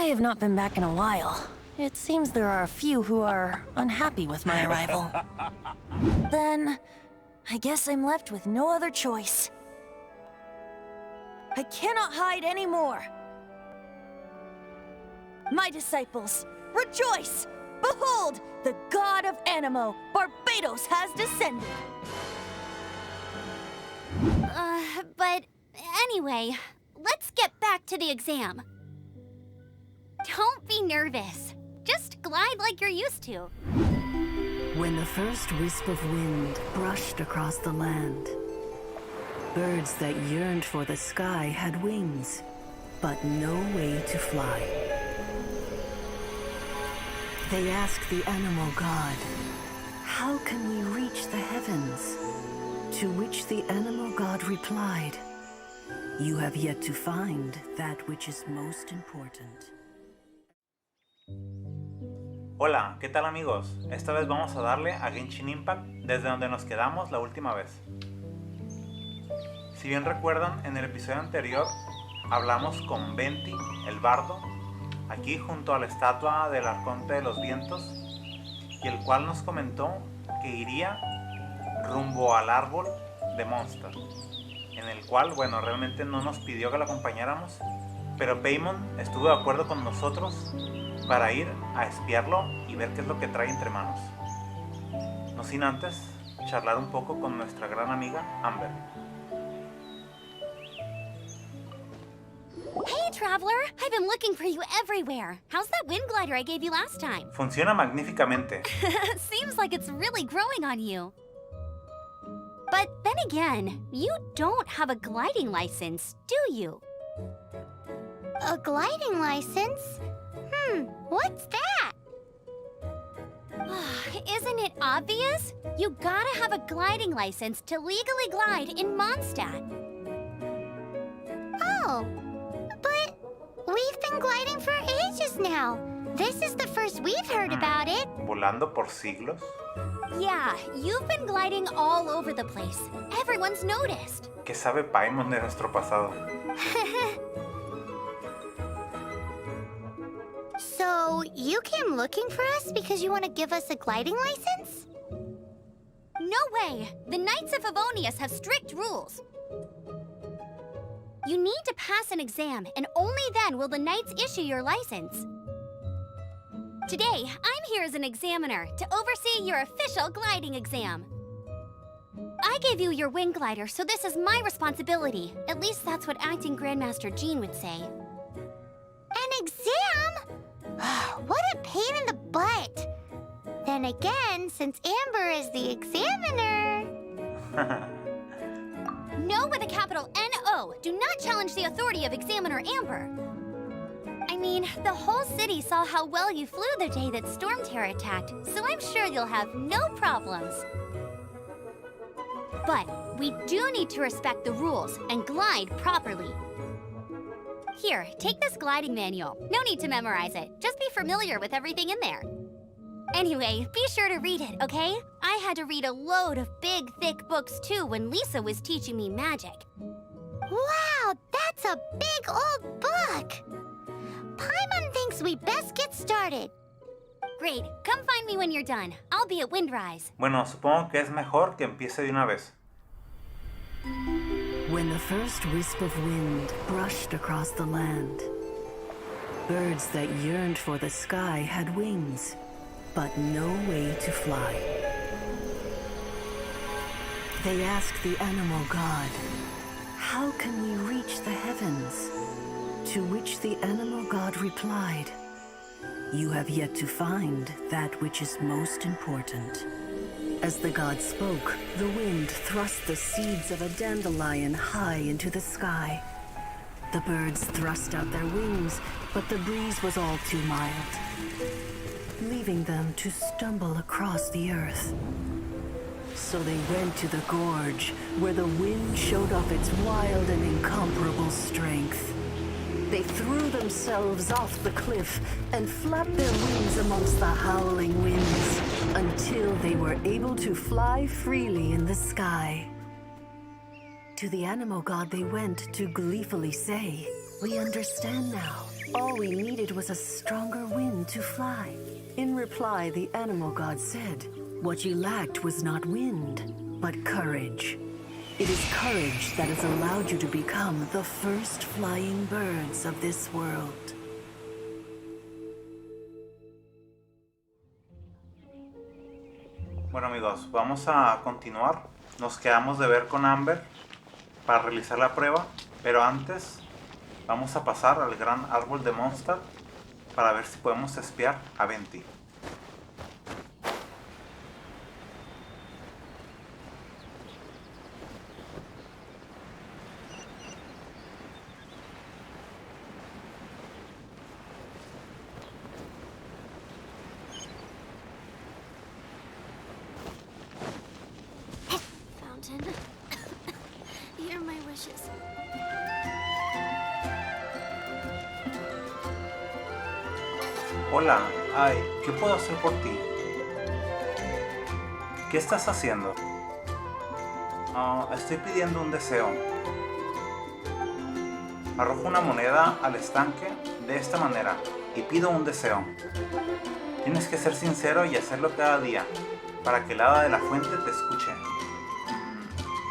I have not been back in a while. It seems there are a few who are unhappy with my arrival. Then, I guess I'm left with no other choice. I cannot hide anymore. My disciples, rejoice! Behold, the god of Animo, Barbados, has descended! But anyway, let's get back to the exam. Don't be nervous. Just glide like you're used to. When the first wisp of wind brushed across the land, birds that yearned for the sky had wings, but no way to fly. They asked the animal god, "How can we reach the heavens?" To which the animal god replied, "You have yet to find that which is most important." Hola, ¿qué tal amigos? Esta vez vamos a darle a Genshin Impact desde donde nos quedamos la última vez. Si bien recuerdan, en el episodio anterior hablamos con Venti, el bardo, aquí junto a la estatua del Arconte de los Vientos, y el cual nos comentó que iría rumbo al árbol de Monster, en el cual, bueno, realmente no nos pidió que lo acompañáramos, pero Paimon estuvo de acuerdo con nosotros para ir a espiarlo y ver qué es lo que trae entre manos. No sin antes charlar un poco con nuestra gran amiga Amber. Hey, Traveler! I've been looking for you everywhere. How's that wind glider I gave you last time? Funciona magníficamente. Seems like it's really growing on you. But then again, you don't have a gliding license, do you? A gliding license? What's that? Isn't it obvious? You gotta have a gliding license to legally glide in Mondstadt. Oh, but we've been gliding for ages now. This is the first we've heard about it. ¿Volando por siglos? Yeah, you've been gliding all over the place. Everyone's noticed. ¿Qué sabe Paimon de nuestro pasado? So, you came looking for us because you want to give us a gliding license? No way! The Knights of Favonius have strict rules. You need to pass an exam, and only then will the Knights issue your license. Today, I'm here as an examiner to oversee your official gliding exam. I gave you your wing glider, so this is my responsibility. At least that's what Acting Grandmaster Jean would say. An exam? What a pain in the butt. Then again, since Amber is the examiner... No with a capital N-O. Do not challenge the authority of Examiner Amber. I mean, the whole city saw how well you flew the day that Storm Terror attacked, so I'm sure you'll have no problems. But we do need to respect the rules and glide properly. Here, take this gliding manual. No need to memorize it. Just be familiar with everything in there. Anyway, be sure to read it, okay? I had to read a load of big, thick books too when Lisa was teaching me magic. Wow, that's a big old book! Paimon thinks we best get started. Great, come find me when you're done. I'll be at Windrise. Bueno, supongo que es mejor que empiece de una vez. When the first wisp of wind brushed across the land, birds that yearned for the sky had wings, but no way to fly. They asked the animal god, "How can we reach the heavens?" To which the animal god replied, "You have yet to find that which is most important." As the god spoke, the wind thrust the seeds of a dandelion high into the sky. The birds thrust out their wings, but the breeze was all too mild, leaving them to stumble across the earth. So they went to the gorge, where the wind showed off its wild and incomparable strength. They threw themselves off the cliff and flapped their wings amongst the howling winds until they were able to fly freely in the sky. To the animal god they went to gleefully say, "We understand now. All we needed was a stronger wind to fly. In reply, the animal god said, "What you lacked was not wind, but courage. It is courage that has allowed you to become the first flying birds of this world." Bueno amigos, vamos a continuar. Nos quedamos de ver con Amber para realizar la prueba, pero antes vamos a pasar al gran árbol de Mondstadt para ver si podemos espiar a Venti. Fountain. Hear my wishes. Hola, ay, ¿qué puedo hacer por ti? ¿Qué estás haciendo? Estoy pidiendo un deseo. Arrojo una moneda al estanque de esta manera y pido un deseo. Tienes que ser sincero y hacerlo cada día para que el hada de la fuente te escuche.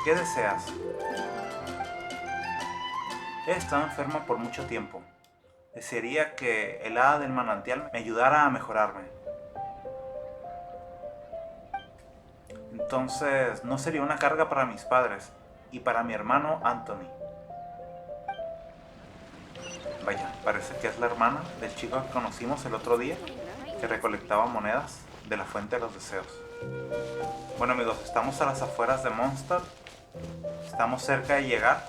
¿Qué deseas? He estado enferma por mucho tiempo. Desearía que el hada del manantial me ayudara a mejorarme. Entonces no sería una carga para mis padres y para mi hermano Anthony. Vaya, parece que es la hermana del chico que conocimos el otro día, que recolectaba monedas de la fuente de los deseos. Bueno amigos, estamos a las afueras de Mondstadt. Estamos cerca de llegar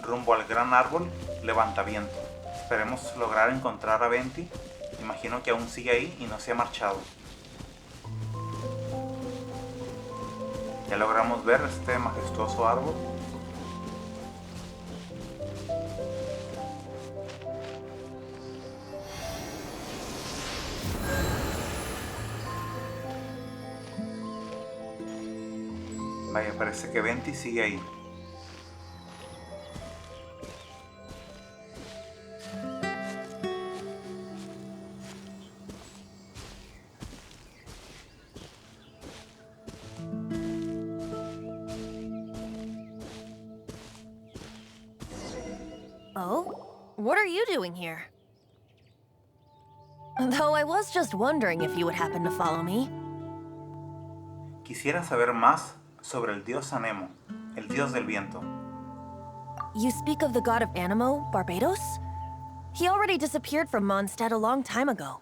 rumbo al gran árbol Levantaviento. Esperemos lograr encontrar a Venti. Imagino que aún sigue ahí y no se ha marchado. Ya logramos ver este majestuoso árbol. Vaya, parece que Venti sigue ahí. Oh? What are you doing here? Though I was just wondering if you would happen to follow me. Quisiera saber más sobre el dios Anemo, el dios del viento. You speak of the god of Anemo, Barbados? He already disappeared from Mondstadt a long time ago.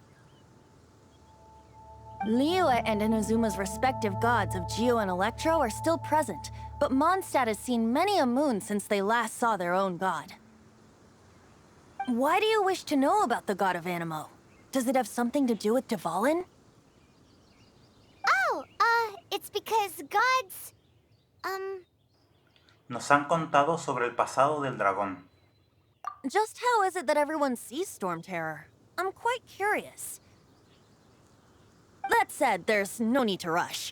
Liyue and Inazuma's respective gods of Geo and Electro are still present, but Mondstadt has seen many a moon since they last saw their own god. Why do you wish to know about the god of Anemo? Does it have something to do with Dvalin? Oh, it's because gods, Nos han contado sobre el pasado del dragón. Just how is it that everyone sees Storm Terror? I'm quite curious. That said, there's no need to rush.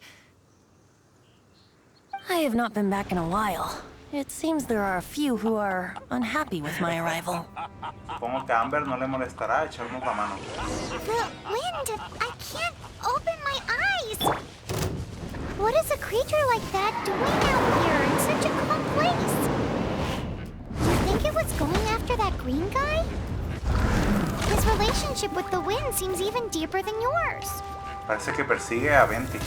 I have not been back in a while. It seems there are a few who are unhappy with my arrival. Supongo que a Amber no le molestará echarnos la mano. the wind, I can't open my eyes. What is a creature like that doing out here in such a calm place? You think it was going after that green guy? His relationship with the wind seems even deeper than yours. Parece que persigue a Venti.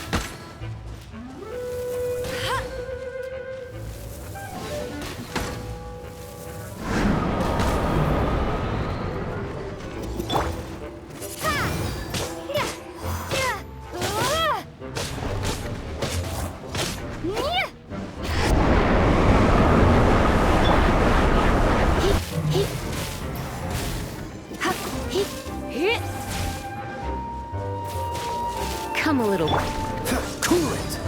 Come a little. Cool it!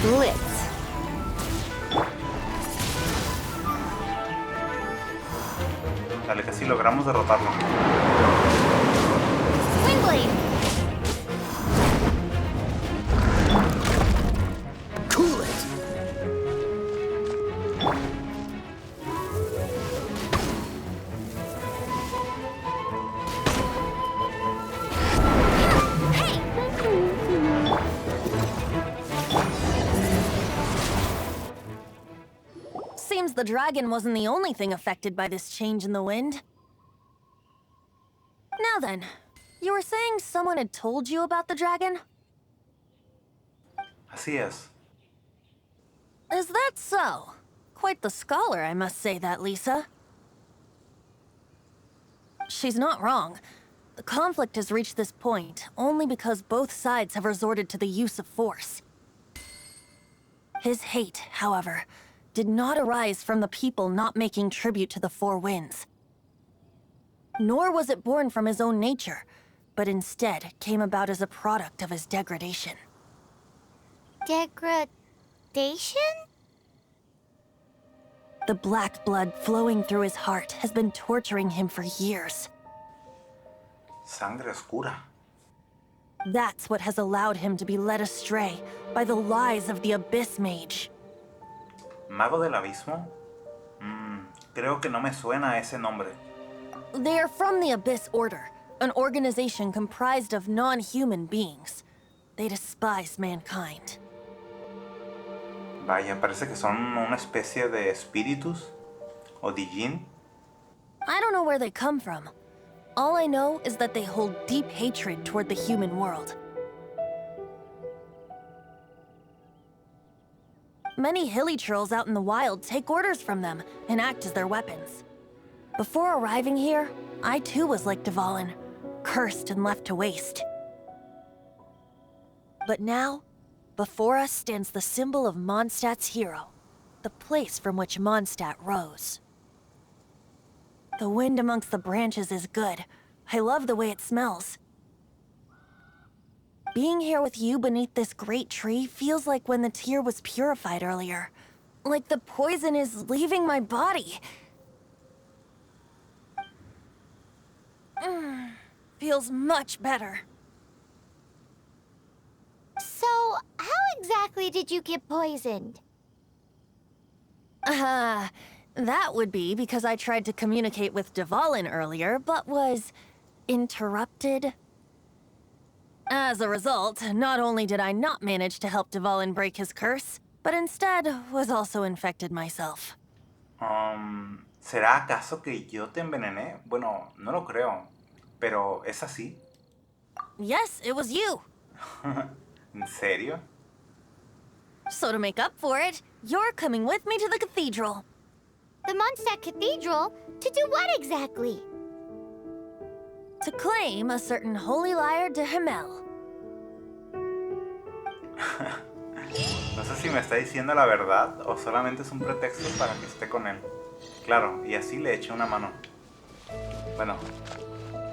Blitz. Dale, casi logramos derrotarlo. Windblade. Cool it! Hey! Seems the dragon wasn't the only thing affected by this change in the wind. Now then, you were saying someone had told you about the dragon? Así es. Is that so? Quite the scholar, I must say that, Lisa. She's not wrong. The conflict has reached this point only because both sides have resorted to the use of force. His hate, however, did not arise from the people not making tribute to the Four Winds. Nor was it born from his own nature, but instead came about as a product of his degradation. Degradation? The black blood flowing through his heart has been torturing him for years. Sangre oscura. That's what has allowed him to be led astray by the lies of the Abyss Mage. ¿Mago del Abismo? Creo que no me suena ese nombre. They are from the Abyss Order, an organization comprised of non-human beings. They despise mankind. Vaya, parece que son una especie de espíritus o Dijin. I don't know where they come from. All I know is that they hold deep hatred toward the human world. Many hilichurls out in the wild take orders from them and act as their weapons. Before arriving here, I too was like Dvalin, cursed and left to waste. But now, before us stands the symbol of Mondstadt's hero, the place from which Mondstadt rose. The wind amongst the branches is good. I love the way it smells. Being here with you beneath this great tree feels like when the tear was purified earlier. Like the poison is leaving my body. Feels much better. So, how exactly did you get poisoned? That would be because I tried to communicate with Dvalin earlier, but was interrupted. As a result, not only did I not manage to help Dvalin break his curse, but instead was also infected myself. ¿Será acaso que yo te envenené? Bueno, no lo creo, pero ¿es así? Yes, it was you. ¿En serio? So to make up for it, you're coming with me to the cathedral. The Mondstadt Cathedral? To do what exactly? To claim a certain holy liar de Himmel. No sé si me está diciendo la verdad o solamente es un pretexto para que esté con él. Claro, y así le eché una mano. Bueno,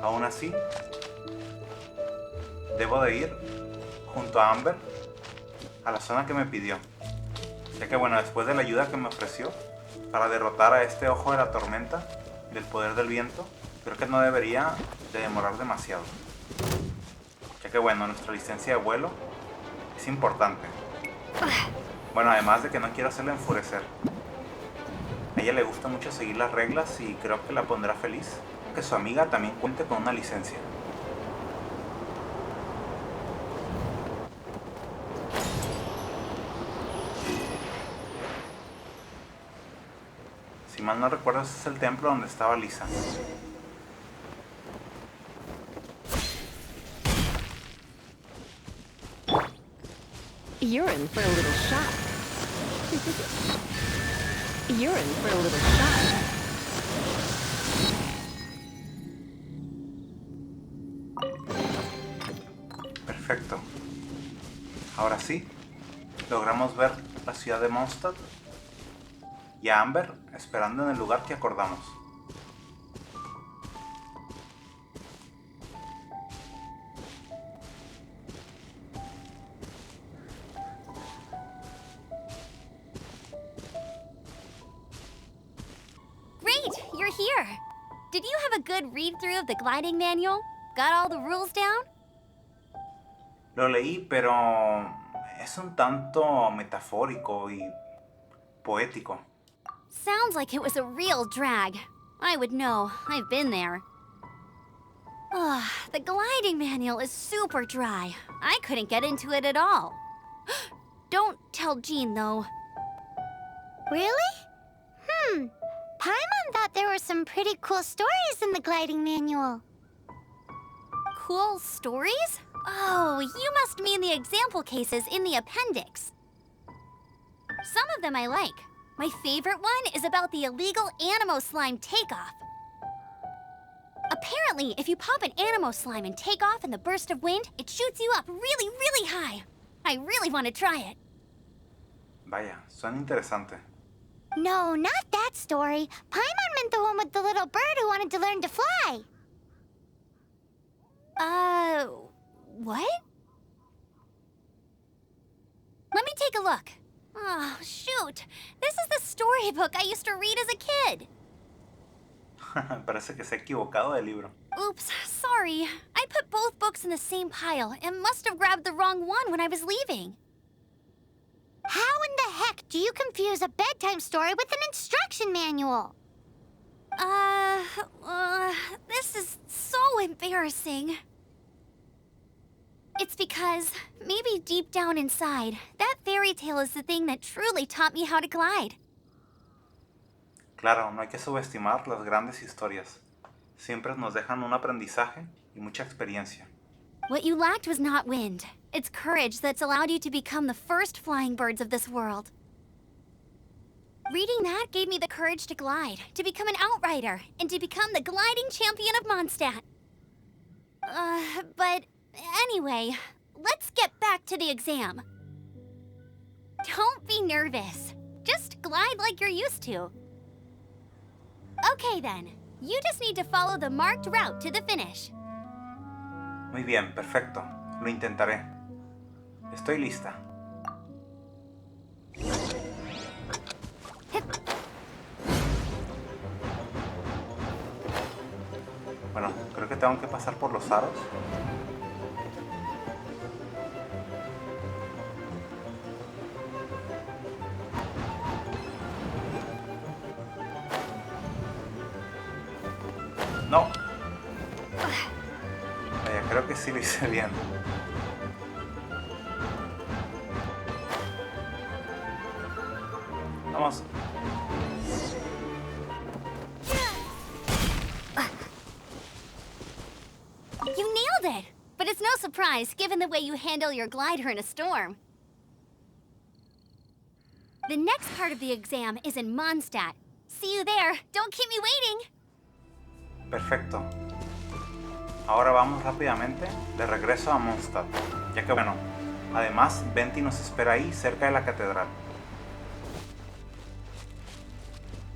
aún así, debo de ir junto a Amber a la zona que me pidió. Ya que bueno, después de la ayuda que me ofreció para derrotar a este ojo de la tormenta del poder del viento, creo que no debería de demorar demasiado. Ya que bueno, nuestra licencia de vuelo es importante. Bueno, además de que no quiero hacerla enfurecer. A ella le gusta mucho seguir las reglas y creo que la pondrá feliz que su amiga también cuente con una licencia. Si mal no recuerdo, ese es el templo donde estaba Lisa. You're in for a little shock. You're in for a little shock. Perfecto. Ahora sí, logramos ver la ciudad de Mondstadt y a Amber esperando en el lugar que acordamos. you have a good read-through of the gliding manual? Got all the rules down? Lo leí, pero es un tanto metafórico y poético. Sounds like it was a real drag. I would know. I've been there. Ugh, the gliding manual is super dry. I couldn't get into it at all. Don't tell Jean, though. Really? Paimon thought there were some pretty cool stories in the gliding manual. Cool stories? Oh, you must mean the example cases in the appendix. Some of them I like. My favorite one is about the illegal Animo slime takeoff. Apparently, if you pop an Animo slime and take off in the burst of wind, it shoots you up really, really high. I really want to try it. Vaya, suena interesante. No, not that story. Paimon meant the one with the little bird who wanted to learn to fly. What? Let me take a look. Oh, shoot. This is the storybook I used to read as a kid. Parece que se ha equivocado de libro. Oops, sorry. I put both books in the same pile and must have grabbed the wrong one when I was leaving. How in the heck do you confuse a bedtime story with an instruction manual? This is so embarrassing. It's because, maybe deep down inside, that fairy tale is the thing that truly taught me how to glide. Claro, no hay que subestimar las grandes historias. Siempre nos dejan un aprendizaje y mucha experiencia. What you lacked was not wind. It's courage that's allowed you to become the first flying birds of this world. Reading that gave me the courage to glide, to become an outrider, and to become the gliding champion of Mondstadt. But anyway, let's get back to the exam. Don't be nervous. Just glide like you're used to. Okay then, you just need to follow the marked route to the finish. Muy bien, perfecto. Lo intentaré. Estoy lista. Bueno, creo que tengo que pasar por los aros. No. Vaya, creo que sí lo hice bien. Vamos. You nailed it! But it's no surprise, given the way you handle your glider in a storm. The next part of the exam is in Mondstadt. See you there. Don't keep me waiting. Perfecto. Ahora vamos rápidamente de regreso a Mondstadt, ya que bueno, además Venti nos espera ahí cerca de la catedral.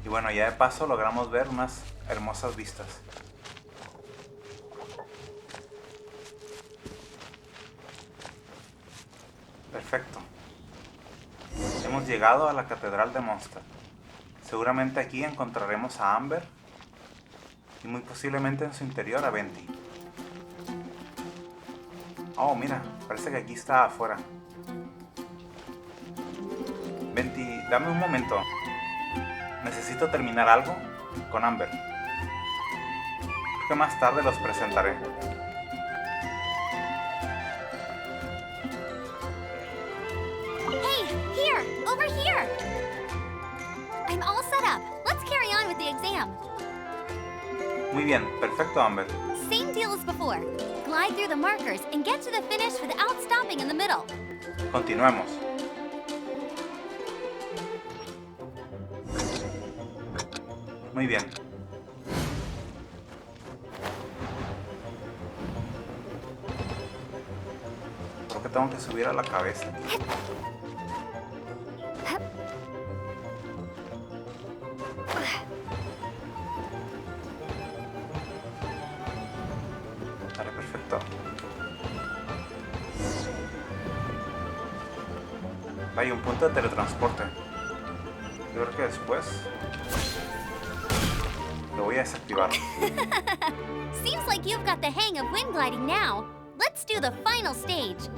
Y bueno, ya de paso logramos ver unas hermosas vistas. Perfecto. Hemos llegado a la catedral de Mondstadt. Seguramente aquí encontraremos a Amber y muy posiblemente en su interior a Venti. Oh, mira, parece que aquí está afuera. Venti, dame un momento. Necesito terminar algo con Amber. Creo que más tarde los presentaré. Hey, here! Over here! I'm all set up. Let's carry on with the exam. Muy bien, perfecto, Amber. Same deal as before. Glide through the markers and get to the finish without stopping in the middle. Continuemos. Muy bien. Creo que tengo que subir a la cabeza. Vale, perfecto. Hay un punto de teletransporte. Yo creo que después Lo voy a desactivar. Seems like you've got the hang of wind gliding now. Let's do the final stage.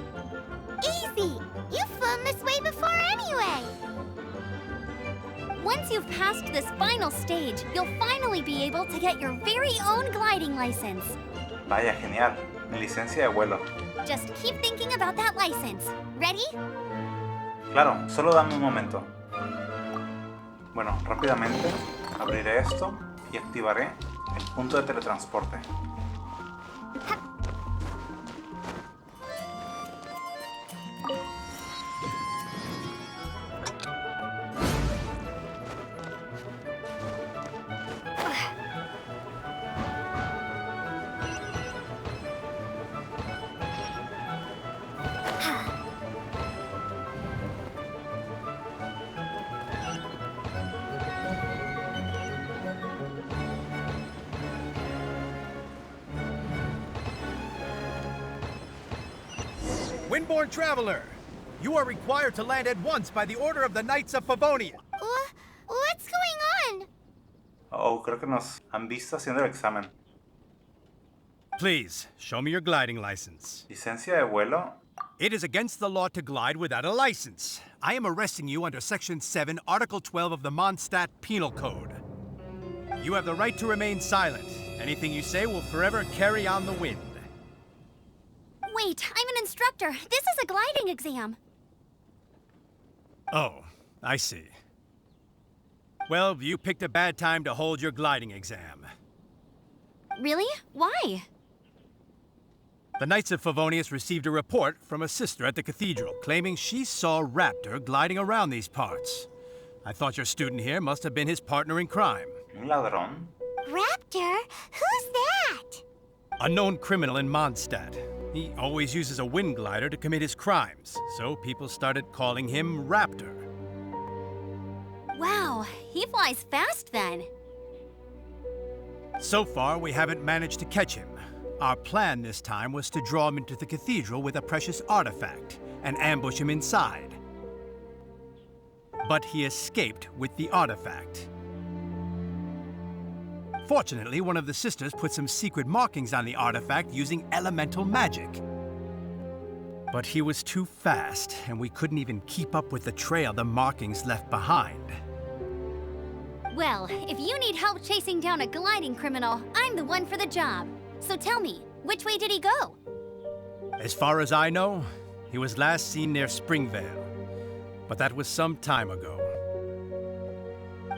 Easy! You've flown this way before anyway! Once you've passed this final stage, you'll finally be able to get your very own gliding license. Vaya, genial. Mi licencia de vuelo. Just keep thinking about that license. Ready? Claro, solo dame un momento. Bueno, rápidamente abriré esto y activaré el punto de teletransporte. Windborne Traveler, you are required to land at once by the order of the Knights of Favonia. What's going on? Oh, creo que nos han visto haciendo el examen. Please, show me your gliding license. Licencia de vuelo. It is against the law to glide without a license. I am arresting you under Section 7, Article 12 of the Mondstadt Penal Code. You have the right to remain silent. Anything you say will forever carry on the wind. Wait, I'm an instructor. This is a gliding exam. Oh, I see. Well, you picked a bad time to hold your gliding exam. Really? Why? The Knights of Favonius received a report from a sister at the cathedral claiming she saw Raptor gliding around these parts. I thought your student here must have been his partner in crime. Un ladrón. Raptor? Who's that? A known criminal in Mondstadt. He always uses a wind glider to commit his crimes, so people started calling him Raptor. Wow, he flies fast then. So far, we haven't managed to catch him. Our plan this time was to draw him into the cathedral with a precious artifact and ambush him inside. But he escaped with the artifact. Fortunately, one of the sisters put some secret markings on the artifact using elemental magic. But he was too fast, and we couldn't even keep up with the trail the markings left behind. Well, if you need help chasing down a gliding criminal, I'm the one for the job. So tell me, which way did he go? As far as I know, he was last seen near Springvale. But that was some time ago.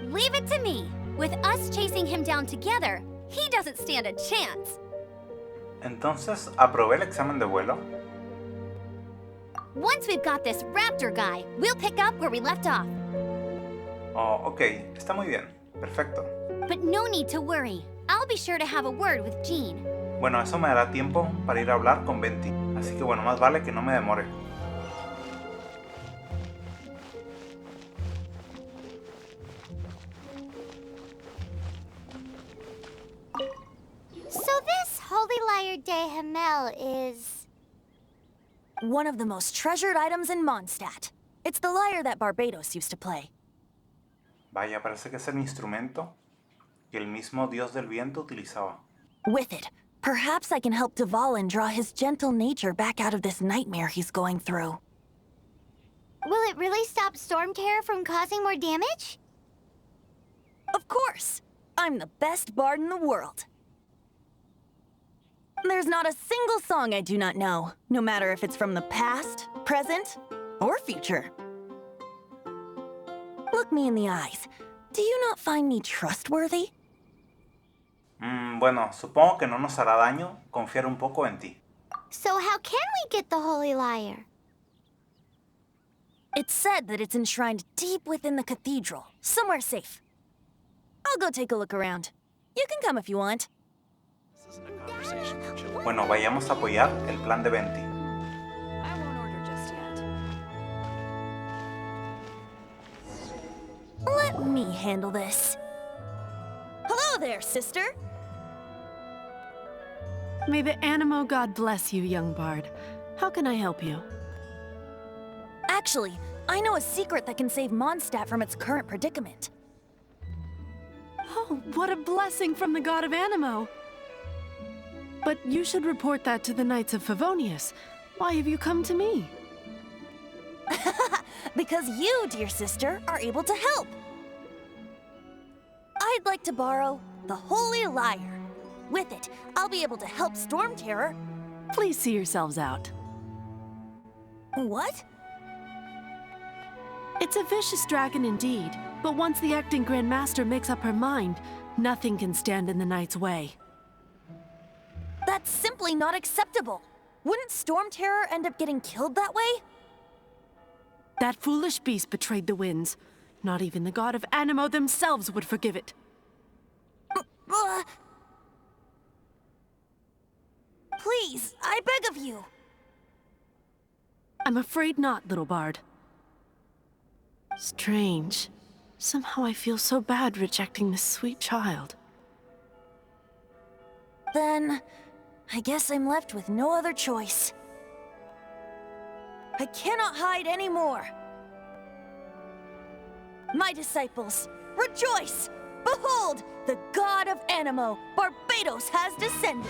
Leave it to me. With us chasing him down together, he doesn't stand a chance. Entonces, ¿aprobé el examen de vuelo? Once we've got this Raptor guy, we'll pick up where we left off. Oh, ok. Está muy bien. Perfecto. But no need to worry. I'll be sure to have a word with Jean. Bueno, eso me dará tiempo para ir a hablar con Venti. Así que bueno, más vale que no me demore. So this Holy Lyre de Hamel is... One of the most treasured items in Mondstadt. It's the lyre that Barbados used to play. Vaya, parece que es el instrumento que el mismo dios del viento utilizaba. With it, perhaps I can help Dvalin draw his gentle nature back out of this nightmare he's going through. Will it really stop Storm Terror from causing more damage? Of course! I'm the best bard in the world. There's not a single song I do not know, no matter if it's from the past, present, or future. Look me in the eyes. Do you not find me trustworthy? Bueno, supongo que no nos hará daño confiar un poco en ti. So how can we get the Holy Lyre? It's said that it's enshrined deep within the cathedral, somewhere safe. I'll go take a look around. You can come if you want. Bueno, vayamos a apoyar el plan de Venti. I won't order just yet. Let me handle this. Hello there, sister. May the Animo God bless you, young bard. How can I help you? Actually, I know a secret that can save Mondstadt from its current predicament. Oh, what a blessing from the god of Animo! But you should report that to the Knights of Favonius. Why have you come to me? Because you, dear sister, are able to help. I'd like to borrow the Holy Lyre. With it, I'll be able to help Storm Terror. Please see yourselves out. What? It's a vicious dragon indeed, but once the acting Grand Master makes up her mind, nothing can stand in the Knight's way. That's simply not acceptable. Wouldn't Storm Terror end up getting killed that way? That foolish beast betrayed the winds. Not even the god of Animo themselves would forgive it. Please, I beg of you. I'm afraid not, little bard. Strange. Somehow I feel so bad rejecting this sweet child. Then, I guess I'm left with no other choice. I cannot hide anymore. My disciples, rejoice! Behold, the god of Animo, Barbados, has descended.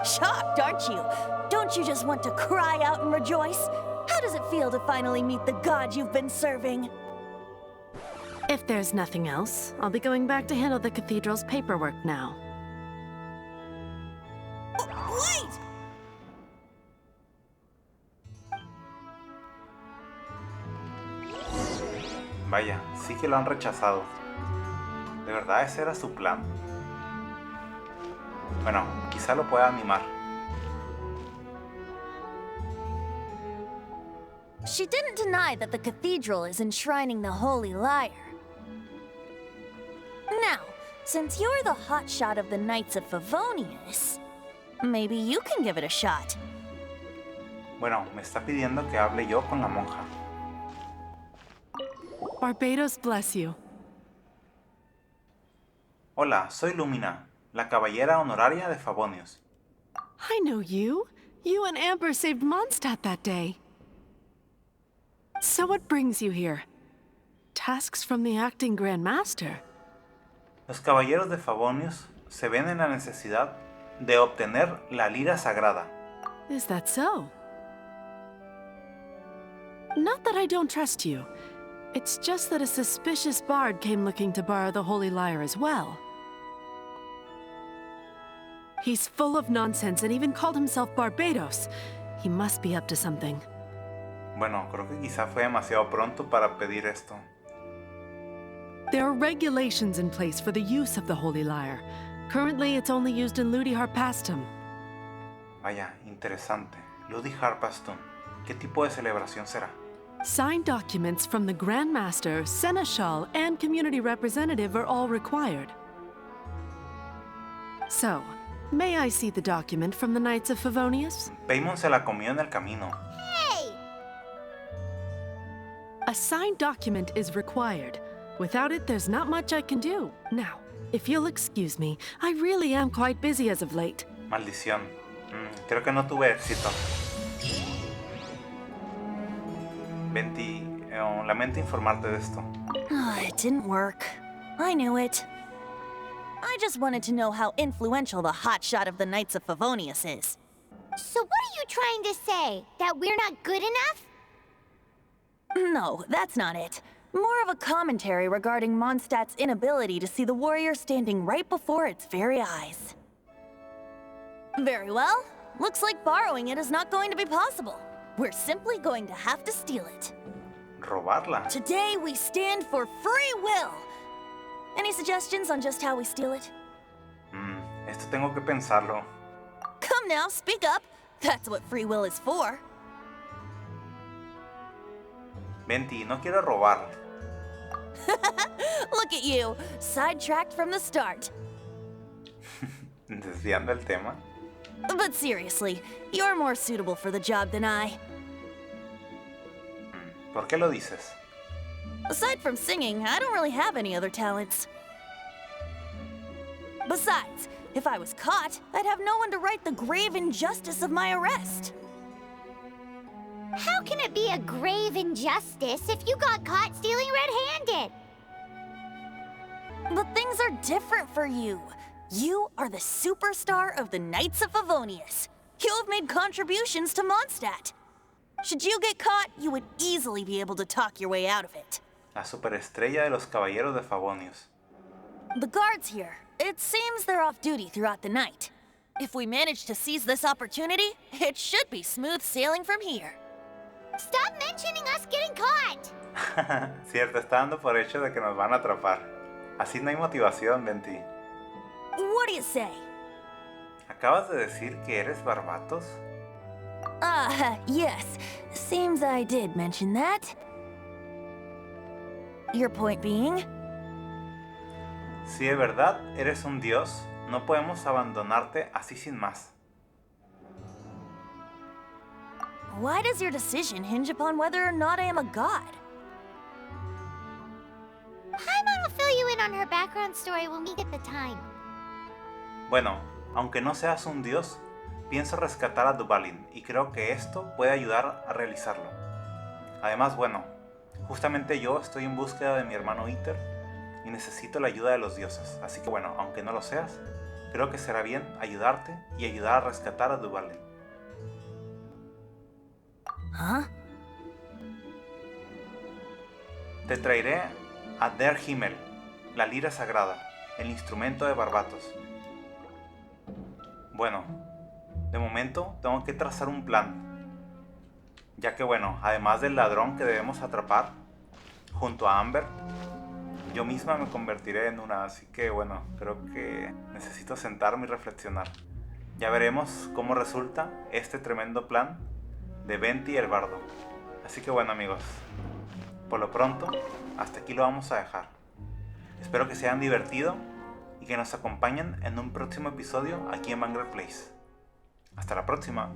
Shocked, aren't you? Don't you just want to cry out and rejoice? How does it feel to finally meet the god you've been serving? If there's nothing else, I'll be going back to handle the cathedral's paperwork now. Wait! Vaya, sí que lo han rechazado. ¿De verdad ese era su plan? Bueno, quizá lo pueda animar. She didn't deny that the cathedral is enshrining the Holy Lyre. Now, since you're the hotshot of the Knights of Favonius, maybe you can give it a shot. Bueno, me está pidiendo que hable yo con la monja. Barbados bless you. Hola, soy Lumina, la caballera honoraria de Favonius. I know you. You and Amber saved Mondstadt that day. So what brings you here? Tasks from the acting Grand Master? Los caballeros de Favonius se ven en la necesidad de obtener la lira sagrada. Is that so? Not that I don't trust you. It's just that a suspicious bard came looking to borrow the Holy Lyre as well. He's full of nonsense and even called himself Barbados. He must be up to something. Bueno, creo que quizá fue demasiado pronto para pedir esto. There are regulations in place for the use of the Holy Lyre. Currently, it's only used in Ludi Harpastum. Vaya, interesante. Ludi Harpastum. ¿Qué tipo de celebración será? Signed documents from the Grand Master, Seneschal, and community representative are all required. So, may I see the document from the Knights of Favonius? Paimon se la comió en el camino. Hey! A signed document is required. Without it, there's not much I can do. Now, if you'll excuse me, I really am quite busy as of late. Maldición. Creo que no tuve éxito. Venti, lamento informarte de esto. It didn't work. I knew it. I just wanted to know how influential the hotshot of the Knights of Favonius is. So what are you trying to say? That we're not good enough? No, that's not it. More of a commentary regarding Mondstadt's inability to see the warrior standing right before its very eyes. Very well. Looks like borrowing it is not going to be possible. We're simply going to have to steal it. Robarla. Today we stand for free will. Any suggestions on just how we steal it? Esto tengo que pensarlo. Come now, speak up. That's what free will is for. Venti, no quiero robar. Look at you, sidetracked from the start. Desviando el tema. But seriously, you're more suitable for the job than I. ¿Por qué lo dices? Aside from singing, I don't really have any other talents. Besides, if I was caught, I'd have no one to right the grave injustice of my arrest. How can it be a grave injustice if you got caught stealing red-handed? But things are different for you. You are the superstar of the Knights of Favonius. You have made contributions to Mondstadt. Should you get caught, you would easily be able to talk your way out of it. La superestrella de los caballeros de Favonius. The guards here, it seems they're off duty throughout the night. If we manage to seize this opportunity, it should be smooth sailing from here. Stop mentioning us getting caught! Cierto, está dando por hecho de que nos van a atrapar. Así no hay motivación, Venti. What do you say? ¿Acabas de decir que eres Barbatos? Yes. Seems I did mention that. Your point being? Si de verdad eres un dios, no podemos abandonarte así sin más. Why does your decision hinge upon whether or not I am a god? Paimon will fill you in on her background story when we get the time. Bueno, aunque no seas un dios, pienso rescatar a Duvalin y creo que esto puede ayudar a realizarlo. Además, bueno, justamente yo estoy en búsqueda de mi hermano Iter y necesito la ayuda de los dioses. Así que bueno, aunque no lo seas, creo que será bien ayudarte y ayudar a rescatar a Duvalin. Huh? Te traeré a Der Himmel, la lira sagrada, el instrumento de Barbatos. Bueno, de momento tengo que trazar un plan, ya que bueno, además del ladrón que debemos atrapar, junto a Amber, yo misma me convertiré en una, así que bueno, creo que necesito sentarme y reflexionar. Ya veremos cómo resulta este tremendo plan de Venti y el bardo. Así que bueno amigos, por lo pronto, hasta aquí lo vamos a dejar. Espero que se hayan divertido y que nos acompañen en un próximo episodio aquí en Banger Place. Hasta la próxima.